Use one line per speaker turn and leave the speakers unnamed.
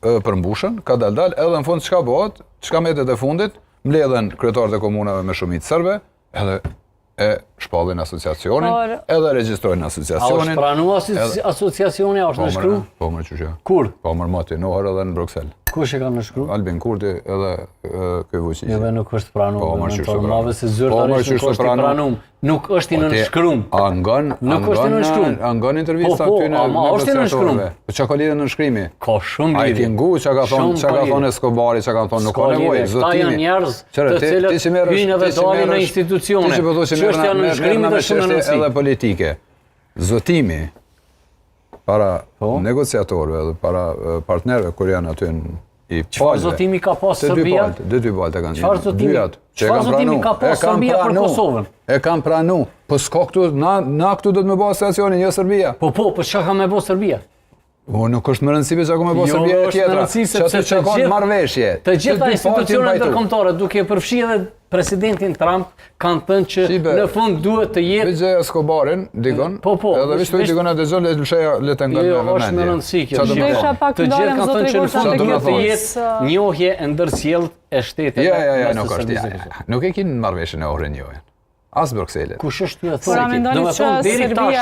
përmbushën, ka dal, edhe në fund çka bëhet, çka metet e fundit, mbledhen kryetarët e komunave me shumicë serbe, edhe e shpallin asociacionin, edhe regjistrojnë asociacionin.
A është pranua asociacioni, a është në shkru?
Po më çuçi.
Kur?
Po më moti Nohër edhe në Bruksel.
Kush e ka në shkru?
Albin Kurti edhe ky Vučić.
Jove nuk është pranum.
Po më çuçi.
Mave se zyrtarisht nuk është pranum. Nuk është i nënshkruar.
A ngon intervista aty në
është i nënshkruar.
Po çka ka lidhje në nënshkrimi?
Ka shumë lidhje.
Ai ti ngu çka ka thonë Escobari, çka ka thonë nuk ka nevojë zotimi.
Ata janë njerëz të cilët hyjnë edhe dalin në institucione. Çështja e nënshkrimit është shumë e rëndësishme.
Edhe politike. Zotimi para negociatorëve dhe para partnerëve kur janë aty i
Çfarë zotimi ka pas Serbia?
Dy palë kanë.
Çfarë zotimi ka pas Serbia për Kosovën?
E kanë pranu. Po s'ka këtu, na këtu do të më bëjë asociacionin, jo Serbia.
Po çka ka më bëu Serbia?
Po nuk është më rëndësishme çka ka më bëu Serbia e tjetra.
Sepse
çka kanë marrëveshje.
Të gjitha institucionet ndërkombëtare, duke përfshi edhe presidentin Trump, kanë thënë që në fund duhet të jetë
Vizë Escobarin, dikon. Edhe vish të dikon atë zonë le të ngjan
në është më rëndësishme. Të gjithë kanë thënë që në fund duhet të jetë njohje e ndërsjellë e shtetit.
Ja, nuk është. Nuk e kin marrëveshjen e orën njohjen. As Bruxelles.
Kush është ty e thonë? Domethënë deri tash